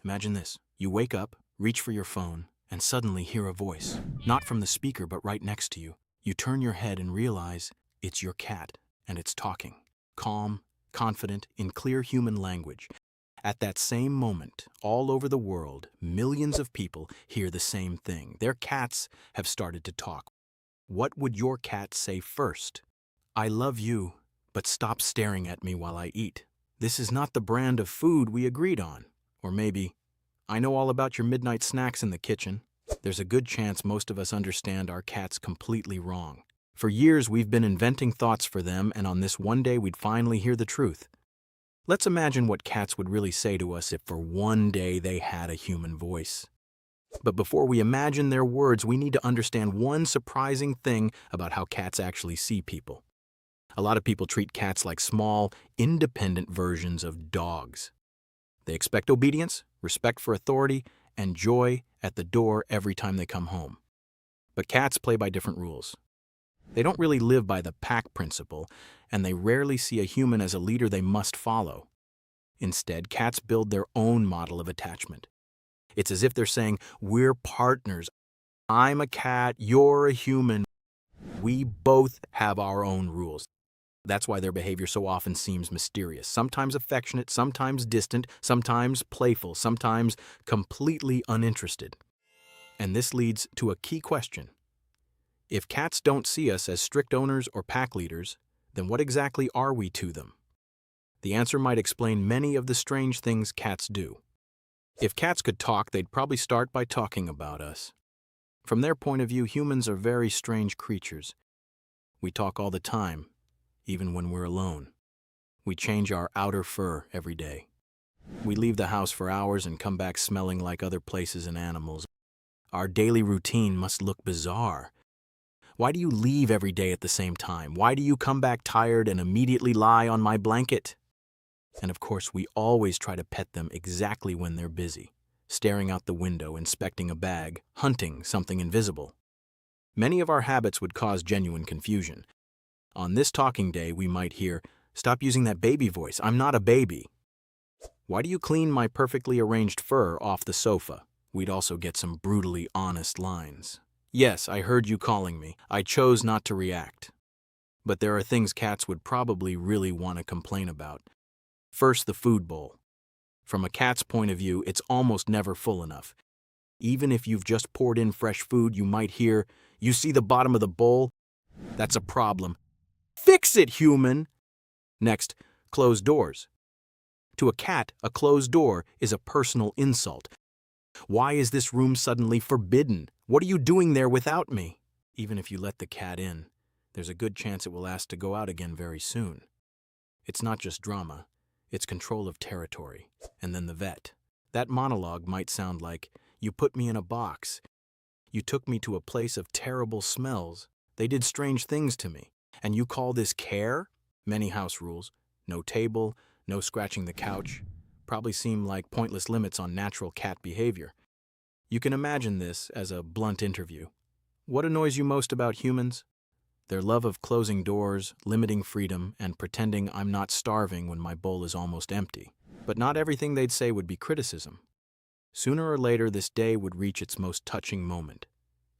Imagine this. You wake up, reach for your phone, and suddenly hear a voice. Not from the speaker, but right next to you. You turn your head and realize it's your cat, and it's talking. Calm, confident, in clear human language. At that same moment, all over the world, millions of people hear the same thing. Their cats have started to talk. What would your cat say first? I love you, but stop staring at me while I eat. This is not the brand of food we agreed on. Or maybe, I know all about your midnight snacks in the kitchen. There's a good chance most of us understand our cats completely wrong. For years, we've been inventing thoughts for them, and on this one day, we'd finally hear the truth. Let's imagine what cats would really say to us if for one day they had a human voice. But before we imagine their words, we need to understand one surprising thing about how cats actually see people. A lot of people treat cats like small, independent versions of dogs. They expect obedience, respect for authority, and joy at the door every time they come home. But cats play by different rules. They don't really live by the pack principle, and they rarely see a human as a leader they must follow. Instead, cats build their own model of attachment. It's as if they're saying, we're partners. I'm a cat, you're a human. We both have our own rules. That's why their behavior so often seems mysterious, sometimes affectionate, sometimes distant, sometimes playful, sometimes completely uninterested. And this leads to a key question. If cats don't see us as strict owners or pack leaders, then what exactly are we to them? The answer might explain many of the strange things cats do. If cats could talk, they'd probably start by talking about us. From their point of view, humans are very strange creatures. We talk all the time, even when we're alone. We change our outer fur every day. We leave the house for hours and come back smelling like other places and animals. Our daily routine must look bizarre. Why do you leave every day at the same time? Why do you come back tired and immediately lie on my blanket? And of course, we always try to pet them exactly when they're busy, staring out the window, inspecting a bag, hunting something invisible. Many of our habits would cause genuine confusion. On this talking day, we might hear, "Stop using that baby voice. I'm not a baby." "Why do you clean my perfectly arranged fur off the sofa?" We'd also get some brutally honest lines. "Yes, I heard you calling me. I chose not to react." But there are things cats would probably really want to complain about. First, the food bowl. From a cat's point of view, it's almost never full enough. Even if you've just poured in fresh food, you might hear, "You see the bottom of the bowl? That's a problem. Fix it, human!" Next, closed doors. To a cat, a closed door is a personal insult. "Why is this room suddenly forbidden? What are you doing there without me?" Even if you let the cat in, there's a good chance it will ask to go out again very soon. It's not just drama, it's control of territory. And then the vet. That monologue might sound like, "You put me in a box. You took me to a place of terrible smells. They did strange things to me. And you call this care?" Many house rules, no table, no scratching the couch, probably seem like pointless limits on natural cat behavior. You can imagine this as a blunt interview. What annoys you most about humans? Their love of closing doors, limiting freedom, and pretending I'm not starving when my bowl is almost empty. But not everything they'd say would be criticism. Sooner or later, this day would reach its most touching moment.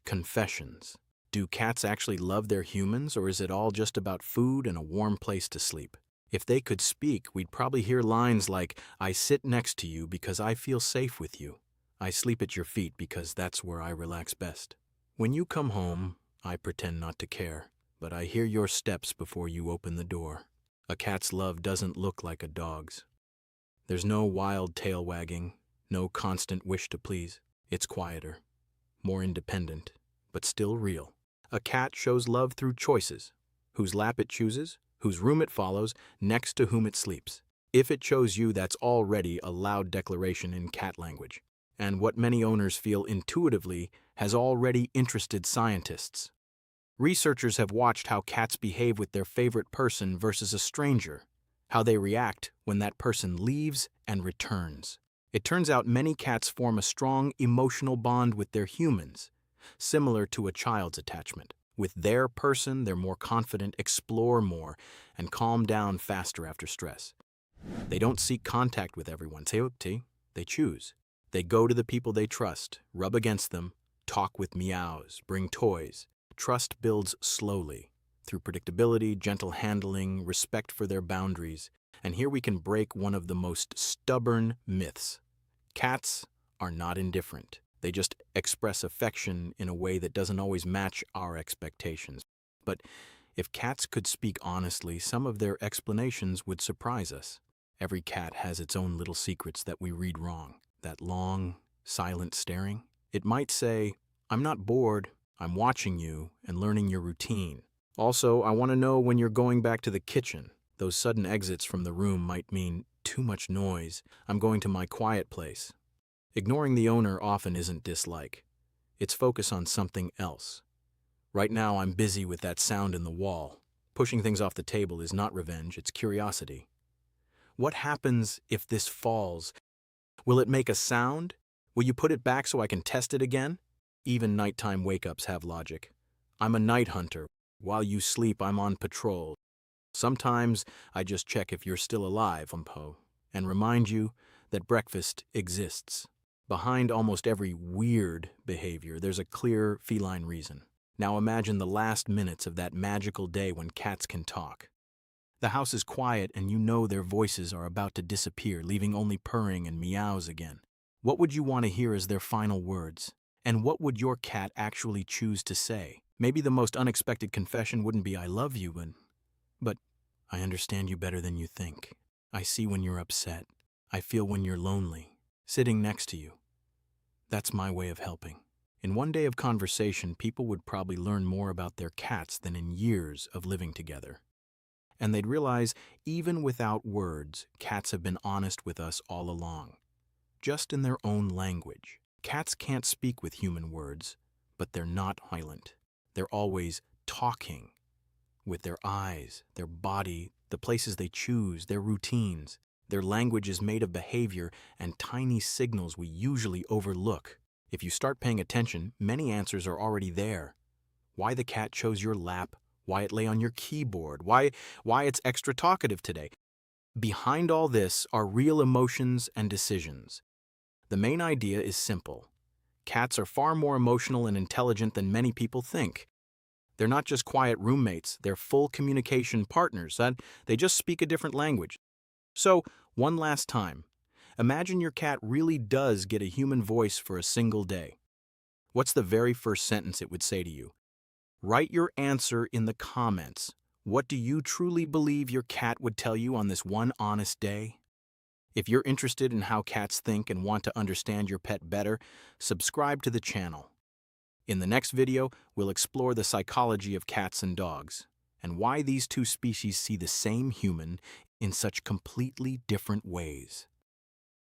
Confessions. Do cats actually love their humans, or is it all just about food and a warm place to sleep? If they could speak, we'd probably hear lines like, "I sit next to you because I feel safe with you. I sleep at your feet because that's where I relax best. When you come home, I pretend not to care, but I hear your steps before you open the door." A cat's love doesn't look like a dog's. There's no wild tail wagging, no constant wish to please. It's quieter, more independent, but still real. A cat shows love through choices: whose lap it chooses, whose room it follows, next to whom it sleeps. If it chose you, that's already a loud declaration in cat language. And what many owners feel intuitively has already interested scientists. Researchers have watched how cats behave with their favorite person versus a stranger, how they react when that person leaves and returns. It turns out many cats form a strong emotional bond with their humans, similar to a child's attachment. With their person, they're more confident, explore more, and calm down faster after stress. They don't seek contact with everyone. They choose. They go to the people they trust, rub against them, talk with meows, bring toys. Trust builds slowly, through predictability, gentle handling, respect for their boundaries. And here we can break one of the most stubborn myths. Cats are not indifferent. They just express affection in a way that doesn't always match our expectations. But if cats could speak honestly, some of their explanations would surprise us. Every cat has its own little secrets that we read wrong. That long, silent staring. It might say, "I'm not bored, I'm watching you and learning your routine. Also, I want to know when you're going back to the kitchen." Those sudden exits from the room might mean too much noise. I'm going to my quiet place. Ignoring the owner often isn't dislike. It's focus on something else. Right now, I'm busy with that sound in the wall. Pushing things off the table is not revenge, it's curiosity. What happens if this falls? Will it make a sound? Will you put it back so I can test it again? Even nighttime wake-ups have logic. I'm a night hunter. While you sleep, I'm on patrol. Sometimes I just check if you're still alive, and remind you that breakfast exists. Behind almost every weird behavior, there's a clear feline reason. Now imagine the last minutes of that magical day when cats can talk. The house is quiet and you know their voices are about to disappear, leaving only purring and meows again. What would you want to hear as their final words? And what would your cat actually choose to say? Maybe the most unexpected confession wouldn't be "I love you," but "I understand you better than you think. I see when you're upset. I feel when you're lonely. Sitting next to you. That's my way of helping." In one day of conversation, people would probably learn more about their cats than in years of living together. And they'd realize, even without words, cats have been honest with us all along, just in their own language. Cats can't speak with human words, but they're not silent. They're always talking, with their eyes, their body, the places they choose, their routines. Their language is made of behavior and tiny signals we usually overlook. If you start paying attention, many answers are already there. Why the cat chose your lap, why it lay on your keyboard, why it's extra talkative today. Behind all this are real emotions and decisions. The main idea is simple. Cats are far more emotional and intelligent than many people think. They're not just quiet roommates, they're full communication partners. They just speak a different language. So, one last time, imagine your cat really does get a human voice for a single day. What's the very first sentence it would say to you? Write your answer in the comments. What do you truly believe your cat would tell you on this one honest day? If you're interested in how cats think and want to understand your pet better, subscribe to the channel. In the next video, we'll explore the psychology of cats and dogs, and why these two species see the same human in such completely different ways.